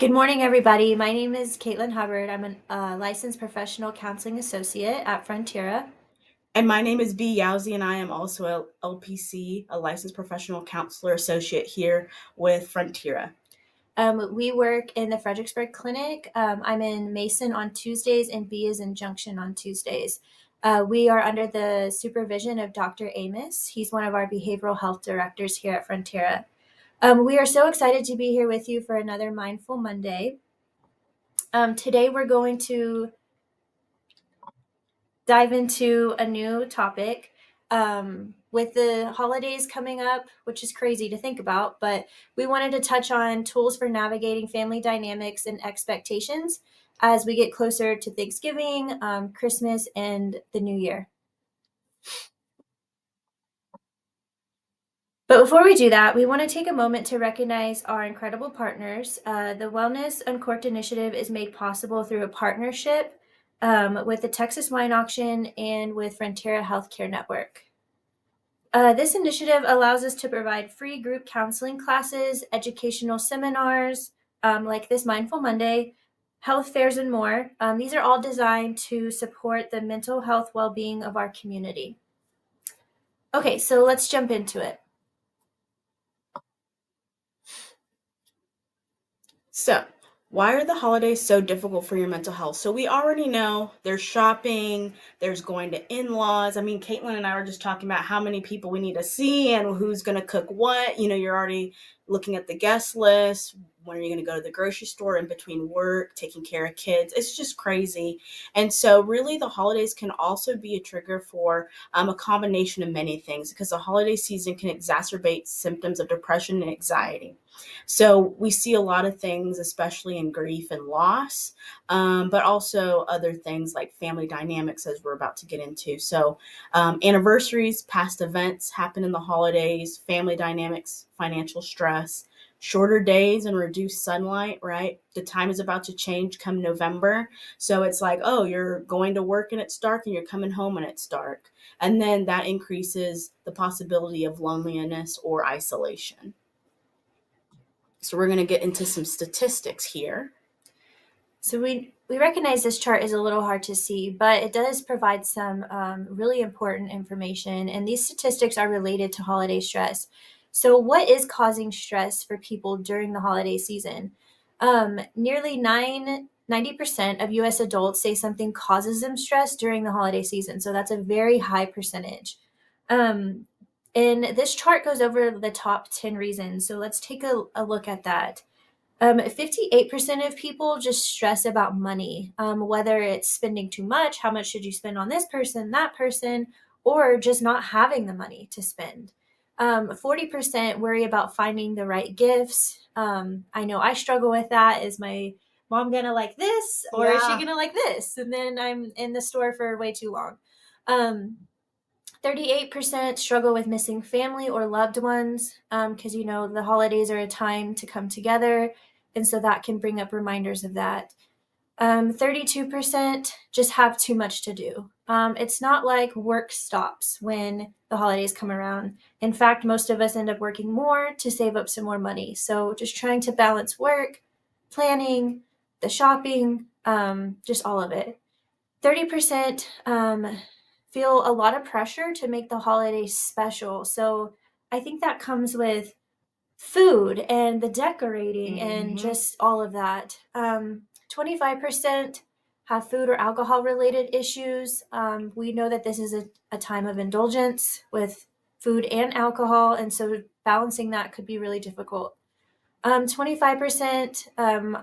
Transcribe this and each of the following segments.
Good morning, everybody. My name is Caitlin Hubbard. I'm a licensed professional counseling associate at Frontera. And my name is B. Yowzi, and I am also a LPC, a licensed professional counselor associate here with Frontera. We work in the Fredericksburg Clinic. I'm in Mason on Tuesdays, and B is in Junction on Tuesdays. We are under the supervision of Dr. Amos. He's one of our behavioral health directors here at Frontera. We are so excited to be here with you for another Mindful Monday. Today, we're going to dive into a new topic. With the holidays coming up, which is crazy to think about, but we wanted to touch on tools for navigating family dynamics and expectations as we get closer to Thanksgiving, Christmas, and the New Year. But before we do that, we want to take a moment to recognize our incredible partners. The Wellness Uncorked initiative is made possible through a partnership with the Texas Wine Auction and with Frontera Healthcare Network. This initiative allows us to provide free group counseling classes, educational seminars, like this Mindful Monday, health fairs, and more. These are all designed to support the mental health well-being of our community. Okay, so let's jump into it. So, why are the holidays so difficult for your mental health? So, we already know there's shopping, there's going to in laws. I mean, Caitlin and I were just talking about how many people we need to see and who's going to cook what. You're already looking at the guest list. When are you going to go to the grocery store in between work, taking care of kids? It's just crazy. And so, really, the holidays can also be a trigger for a combination of many things because the holiday season can exacerbate symptoms of depression and anxiety. So we see a lot of things, especially in grief and loss, but also other things like family dynamics, as we're about to get into. So anniversaries, past events happen in the holidays, family dynamics, financial stress, shorter days and reduced sunlight, right? The time is about to change come November. So it's like, oh, you're going to work and it's dark and you're coming home and it's dark. And then that increases the possibility of loneliness or isolation. So we're going to get into some statistics here. So we recognize this chart is a little hard to see, but it does provide some really important information. And these statistics are related to holiday stress. So what is causing stress for people during the holiday season? Nearly 90% of US adults say something causes them stress during the holiday season. So that's a very high percentage. Um, and this chart goes over the top 10 reasons. So let's take a look at that. 58% of people just stress about money, whether it's spending too much, how much should you spend on this person, that person, or just not having the money to spend. 40% worry about finding the right gifts. I know I struggle with that. Is my mom gonna like this, or is she Yeah. gonna like this? And then I'm in the store for way too long. Um, 38% struggle with missing family or loved ones because, the holidays are a time to come together. And so that can bring up reminders of that. 32% just have too much to do. It's not like work stops when the holidays come around. In fact, most of us end up working more to save up some more money. So just trying to balance work, planning, the shopping, just all of it. 30% feel a lot of pressure to make the holidays special. So I think that comes with food and the decorating and Mm-hmm. just all of that. 25% have food or alcohol related issues. We know that this is a time of indulgence with food and alcohol, and so balancing that could be really difficult. 25%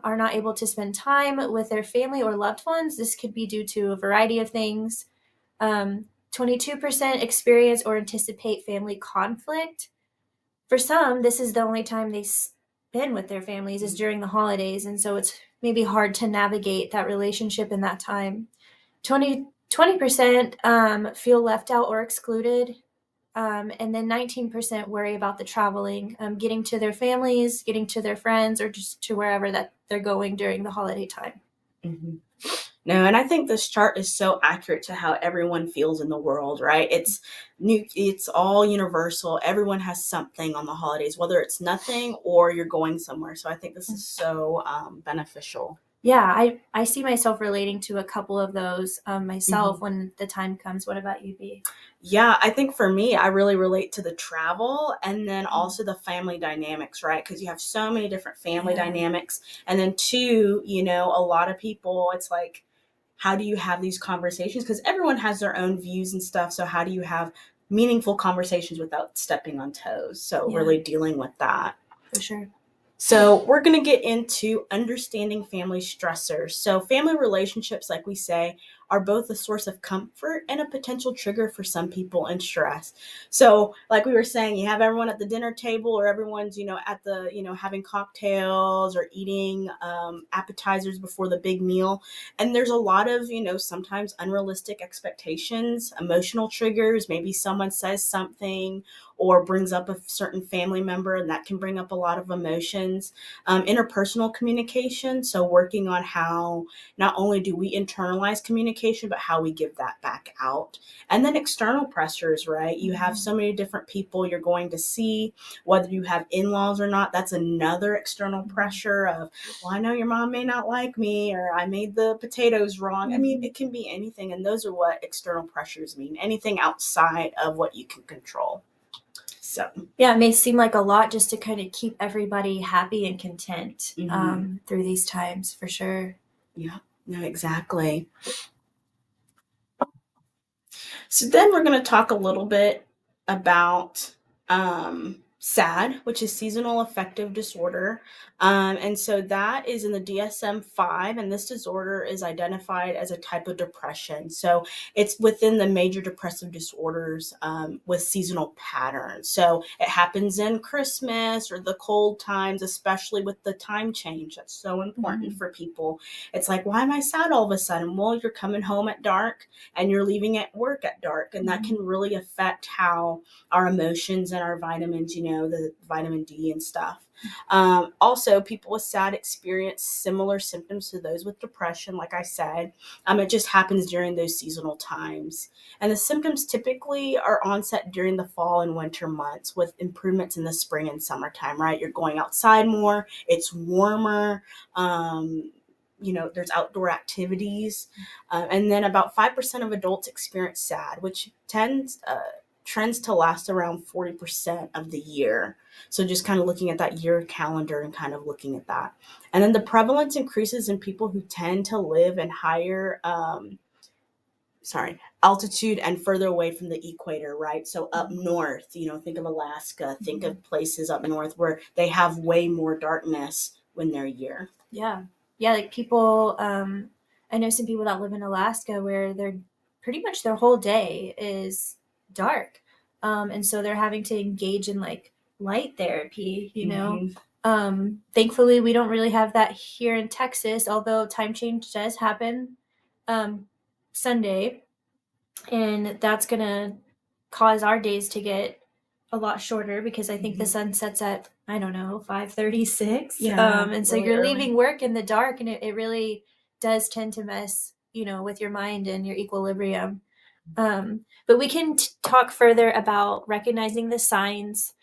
are not able to spend time with their family or loved ones. This could be due to a variety of things. 22% experience or anticipate family conflict. For some, this is the only time they spend with their families is during the holidays, and so it's maybe hard to navigate that relationship in that time. 20% feel left out or excluded. And then 19% worry about the traveling, getting to their families, getting to their friends, or just to wherever that they're going during the holiday time. Mm-hmm. No, and I think this chart is so accurate to how everyone feels in the world, right? It's new, it's all universal. Everyone has something on the holidays, whether it's nothing or you're going somewhere. So I think this is so beneficial. Yeah, I see myself relating to a couple of those myself Mhm. when the time comes. What about you, B? Yeah, I think for me, I really relate to the travel and then Mm. also the family dynamics, right? Because you have so many different family Yeah. dynamics. And then, two, a lot of people, it's like, how do you have these conversations? Because everyone has their own views and stuff. So, how do you have meaningful conversations without stepping on toes? So, Yeah, really dealing with that. for sure. So, we're going to get into understanding family stressors. So, family relationships, like we say, are both a source of comfort and a potential trigger for some people and stress. So, like we were saying, you have everyone at the dinner table, or everyone's, at the, having cocktails or eating appetizers before the big meal. And there's a lot of, sometimes unrealistic expectations, emotional triggers. Maybe someone says something or brings up a certain family member, and that can bring up a lot of emotions. Interpersonal communication, so working on how not only do we internalize communication, but how we give that back out. And then external pressures, right? You have Mhm. so many different people you're going to see, whether you have in laws or not. That's another external Mhm. pressure of, well, I know your mom may not like me, or I made the potatoes wrong. I mean, Mhm. it can be anything. And those are what external pressures mean, anything outside of what you can control. So, Yeah, it may seem like a lot just to kind of keep everybody happy and content mhm. through these times, for sure. Yeah, no, exactly. So then we're going to talk a little bit about SAD, which is seasonal affective disorder. And so that is in the DSM-5, and this disorder is identified as a type of depression. So it's within the major depressive disorders with seasonal patterns. So it happens in Christmas or the cold times, especially with the time change. That's so important Mhm. for people. It's like, why am I sad all of a sudden? Well, you're coming home at dark and you're leaving at work at dark, and that can Mhm. really affect how our emotions and our vitamins, the vitamin D and stuff. Also, people with SAD experience similar symptoms to those with depression. Like I said, it just happens during those seasonal times, and the symptoms typically are onset during the fall and winter months, with improvements in the spring and summertime. Right, you're going outside more, it's warmer. There's outdoor activities, and then about 5% of adults experience SAD, which trends to last around 40% of the year. So just kind of looking at that year calendar and kind of looking at that. And then the prevalence increases in people who tend to live in higher, altitude and further away from the equator, right? So up Mhm. north, think of Alaska, think Mhm. of places up north where they have way more darkness when they're year. Yeah. Yeah, like people, I know some people that live in Alaska where they're pretty much their whole day is dark. And so they're having to engage in like light therapy, you know. Mm-hmm. Thankfully, we don't really have that here in Texas, although time change does happen um, Sunday, and that's gonna cause our days to get a lot shorter because I think the Mm-hmm. sun sets at, I don't know, 5:36. Yeah, And so really you're early. leaving work in the dark, and it really does tend to mess, with your mind and your equilibrium. But we can talk further about recognizing the signs.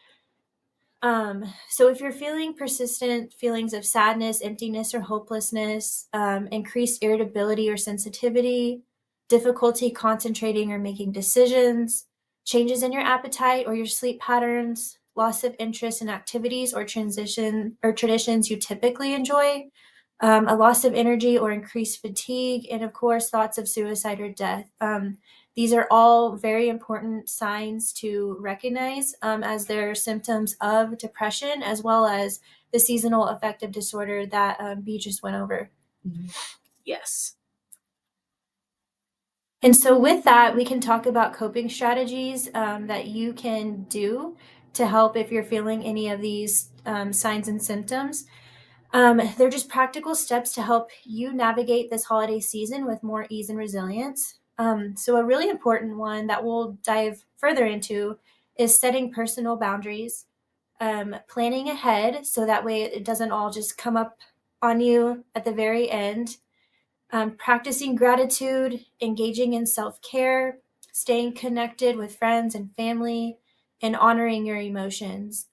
So if you're feeling persistent feelings of sadness, emptiness, or hopelessness, increased irritability or sensitivity, difficulty concentrating or making decisions, changes in your appetite or your sleep patterns, loss of interest in activities or transition or traditions you typically enjoy, a loss of energy or increased fatigue, and of course, thoughts of suicide or death. These are all very important signs to recognize as they're symptoms of depression, as well as the seasonal affective disorder that B just went over. Mhm. Yes. And so, with that, we can talk about coping strategies that you can do to help if you're feeling any of these signs and symptoms. They're just practical steps to help you navigate this holiday season with more ease and resilience. So, a really important one that we'll dive further into is setting personal boundaries, planning ahead so that way it doesn't all just come up on you at the very end. Practicing gratitude, engaging in self care, staying connected with friends and family, and honoring your emotions.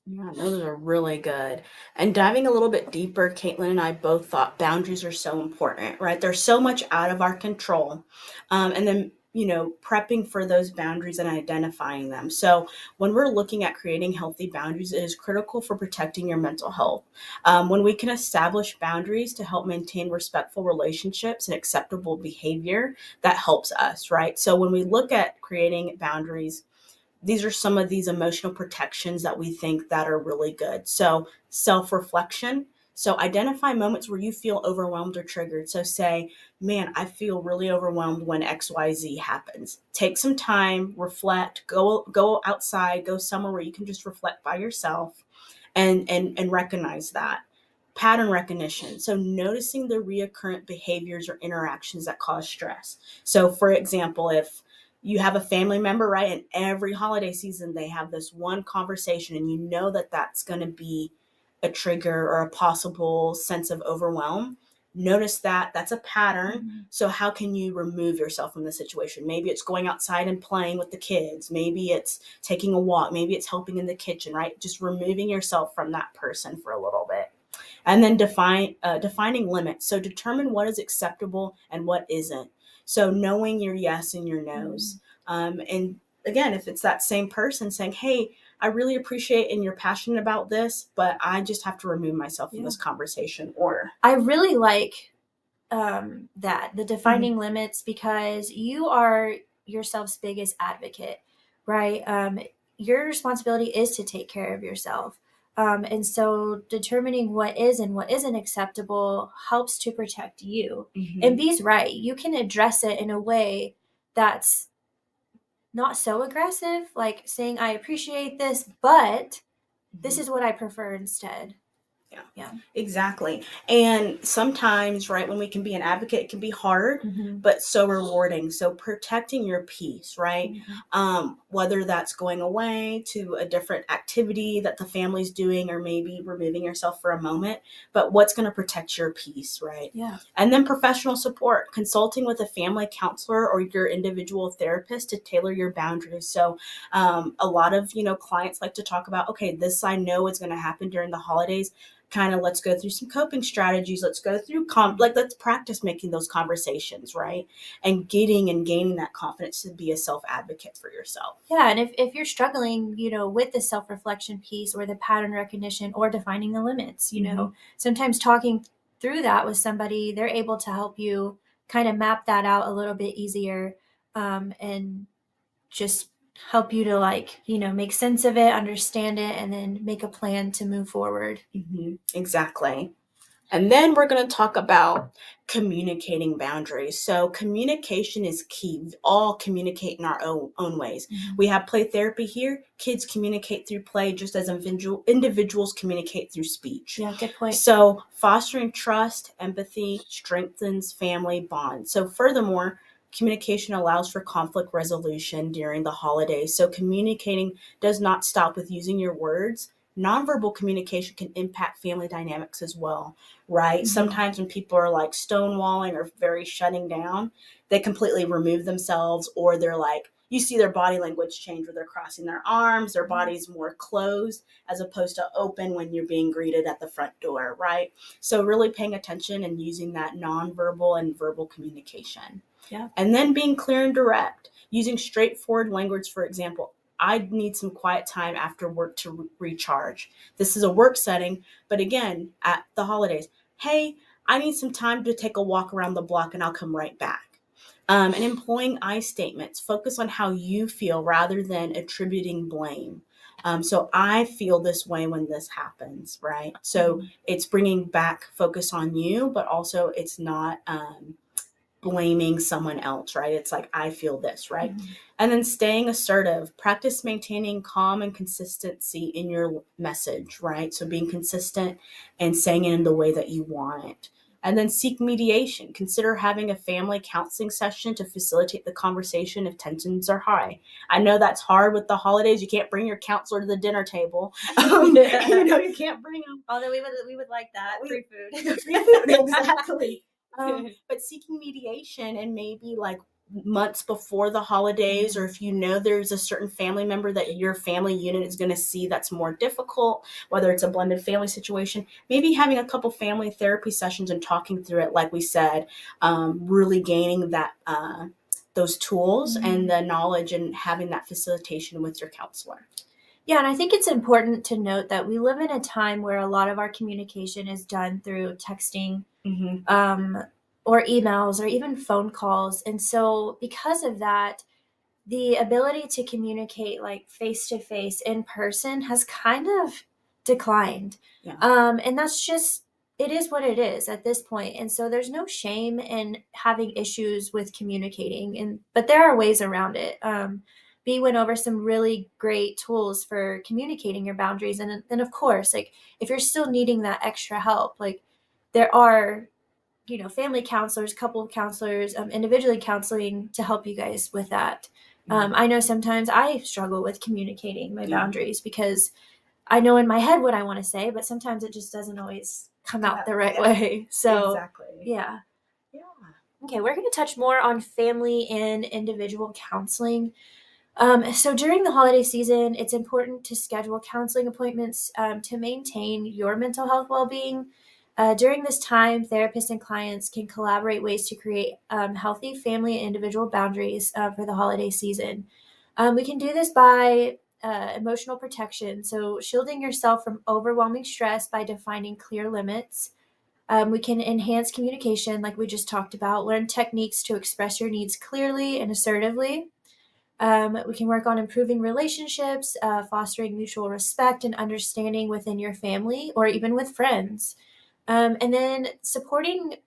Yeah, those are really good. And diving a little bit deeper, Caitlin and I both thought boundaries are so important, right? There's so much out of our control. And then, prepping for those boundaries and identifying them. So, when we're looking at creating healthy boundaries, it is critical for protecting your mental health. When we can establish boundaries to help maintain respectful relationships and acceptable behavior, that helps us, right? So, when we look at creating boundaries, these are some of these emotional protections that we think that are really good. So self-reflection. So identify moments where you feel overwhelmed or triggered. So say, man, I feel really overwhelmed when XYZ happens. Take some time, reflect, go outside, go somewhere where you can just reflect by yourself and recognize that. Pattern recognition. So noticing the reoccurrent behaviors or interactions that cause stress. So for example, if you have a family member, right, and every holiday season they have this one conversation and you know that that's going to be a trigger or a possible sense of overwhelm, notice that that's a pattern. Mm-hmm. So how can you remove yourself from the situation? Maybe it's going outside and playing with the kids, maybe it's taking a walk, maybe it's helping in the kitchen, right? Just removing yourself from that person for a little bit. And then defining limits. So determine what is acceptable and what isn't. So knowing your yes and your Mm-hmm. no's. And again, if it's that same person saying, hey, I really appreciate and you're passionate about this, but I just have to remove myself from Yeah. this conversation. Or I really like that the Mhm, defining limits, because you are yourself's biggest advocate, right? Your responsibility is to take care of yourself. And so determining what is and what isn't acceptable helps to protect you. And mhm, B's right. You can address it in a way that's not so aggressive, like saying, I appreciate this, but this mhm. is what I prefer instead. Yeah, Yeah. exactly. And sometimes, right, when we can be an advocate, it can be hard, Mm-hmm. but so rewarding. So protecting your peace, right? Mm-hmm. Whether that's going away to a different activity that the family's doing, or maybe removing yourself for a moment, but what's going to protect your peace, right? Yeah. And then professional support, consulting with a family counselor or your individual therapist to tailor your boundaries. So a lot of clients like to talk about, okay, this I know is going to happen during the holidays, kind of let's go through some coping strategies, let's go through like let's practice making those conversations, right, and getting and gaining that confidence to be a self advocate for yourself. Yeah, and if you're struggling, with the self-reflection piece or the pattern recognition or defining the limits, Mm-hmm. sometimes talking through that with somebody, they're able to help you kind of map that out a little bit easier, and just help you to make sense of it, understand it, and then make a plan to move forward. Mm-hmm. Exactly. And then we're going to talk about communicating boundaries. So, communication is key. We all communicate in our own ways. Mhm. We have play therapy here. Kids communicate through play just as individuals communicate through speech. Yeah, good point. So, fostering trust, empathy strengthens family bonds. So, furthermore, communication allows for conflict resolution during the holidays. So, communicating does not stop with using your words. Nonverbal communication can impact family dynamics as well, right? Hmm. Sometimes when people are like stonewalling or very shutting down, they completely remove themselves, or they're like, you see their body language change where they're crossing their arms, their body's more closed as opposed to open when you're being greeted at the front door, right? So, really paying attention and using that nonverbal and verbal communication. Yeah. And then being clear and direct, using straightforward language. For example, I need some quiet time after work to recharge. This is a work setting, but again, at the holidays, hey, I need some time to take a walk around the block and I'll come right back. And employing I statements, focus on how you feel rather than attributing blame. So I feel this way when this happens, right? So Hmm. it's bringing back focus on you, but also it's not blaming someone else, right? It's like, I feel this, right? Hmm. And then staying assertive, practice maintaining calm and consistency in your message, right? So being consistent and saying it in the way that you want it. And then seek mediation. Consider having a family counseling session to facilitate the conversation if tensions are high. I know that's hard with the holidays. You can't bring your counselor to the dinner table. Yeah. You can't bring them. Although we would like that free food. Free food, exactly. But seeking mediation and maybe like months before the holidays, or if you know there's a certain family member that your family unit is going to see that's more difficult, whether it's a blended family situation, maybe having a couple family therapy sessions and talking through it, like we said, really gaining that those tools and the knowledge and having that facilitation with your counselor. Yeah, and I think it's important to note that we live in a time where a lot of our communication is done through texting, um, or emails, or even phone calls. And so, because of that, the ability to communicate like face to face in person has kind of declined. Yeah. And that's just, it is what it is at this point. And so there's no shame in having issues with communicating, but there are ways around it. B went over some really great tools for communicating your boundaries. And then, of course, like if you're still needing that extra help, like there are, family counselors, couple counselors, individually counseling to help you guys with that. I know sometimes I struggle with communicating my boundaries because I know in my head what I want to say, but sometimes it just doesn't always come out the right way. So, exactly. yeah. Yeah. Okay, we're going to touch more on family and individual counseling. So during the holiday season, it's important to schedule counseling appointments to maintain your mental health well-being. During this time, therapists and clients can collaborate ways to create healthy family and individual boundaries for the holiday season. We can do this by emotional protection, so shielding yourself from overwhelming stress by defining clear limits. We can enhance communication, like we just talked about, learn techniques to express your needs clearly and assertively. We can work on improving relationships, fostering mutual respect and understanding within your family or even with friends. And then supporting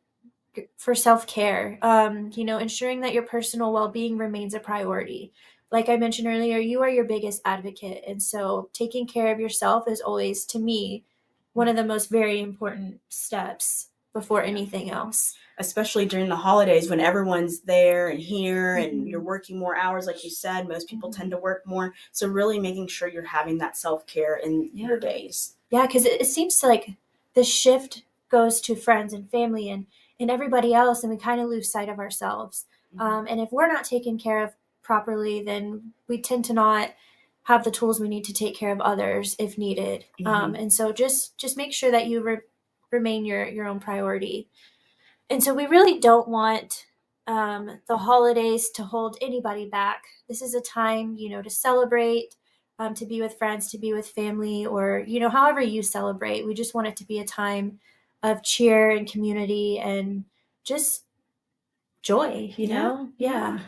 for self care, ensuring that your personal well being remains a priority. Like I mentioned earlier, you are your biggest advocate. And so taking care of yourself is always, to me, one of the most very important steps before anything else. Especially during the holidays when everyone's there and here and you're working more hours, like you said, most people tend to work more. So really making sure you're having that self-care in your days. Yeah, because it seems like the shift goes to friends and family and everybody else, and we kind of lose sight of ourselves. And if we're not taken care of properly, then we tend to not have the tools we need to take care of others if needed. And so just make sure that you remain your own priority. And so we really don't want the holidays to hold anybody back. This is a time, to celebrate, to be with friends, to be with family, or, however you celebrate. We just want it to be a time of cheer and community and just joy, Yeah.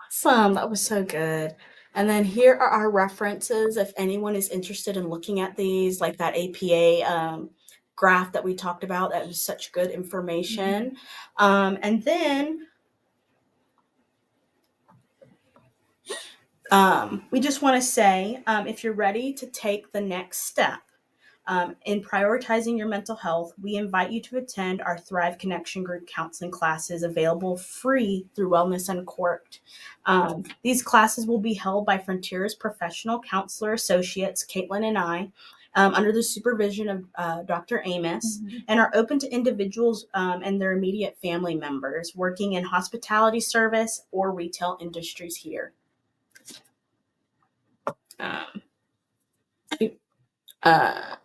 Awesome. That was so good. And then here are our references if anyone is interested in looking at these, like that APA graph that we talked about. That was such good information. And then we just want to say if you're ready to take the next step in prioritizing your mental health, we invite you to attend our Thrive Connection Group counseling classes available free through Wellness Uncorked. These classes will be held by Frontera's professional counselor associates, Caitlin and I, under the supervision of Dr. Amos, and are open to individuals and their immediate family members working in hospitality service or retail industries here. Um, uh,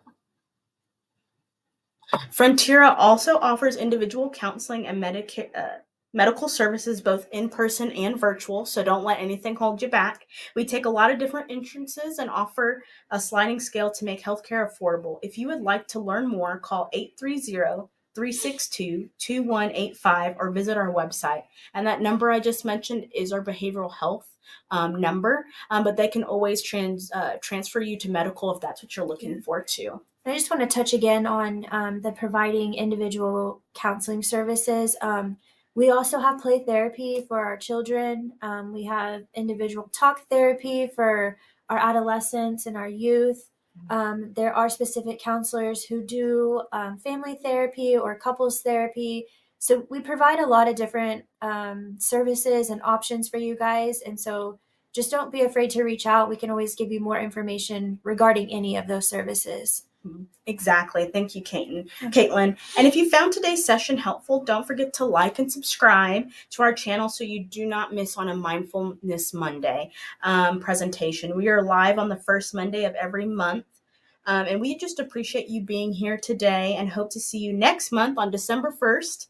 Frontera also offers individual counseling and medical services both in person and virtual, so don't let anything hold you back. We take a lot of different entrances and offer a sliding scale to make healthcare affordable. If you would like to learn more, call 830-362-2185 or visit our website. And that number I just mentioned is our behavioral health number, but they can always transfer you to medical if that's what you're looking for too. I just want to touch again on the providing individual counseling services. We also have play therapy for our children. We have individual talk therapy for our adolescents and our youth. There are specific counselors who do family therapy or couples therapy. So we provide a lot of different services and options for you guys. And so just don't be afraid to reach out. We can always give you more information regarding any of those services. Exactly. Thank you, Caitlin. And if you found today's session helpful, don't forget to like and subscribe to our channel so you do not miss on a Mindfulness Monday presentation. We are live on the first Monday of every month. And we just appreciate you being here today and hope to see you next month on December 1st.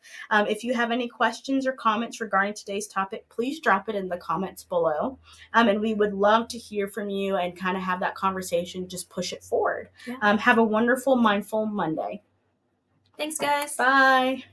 If you have any questions or comments regarding today's topic, please drop it in the comments below. And we would love to hear from you and kind of have that conversation, just push it forward. Yeah. Have a wonderful Mindful Monday. Thanks, guys. Bye.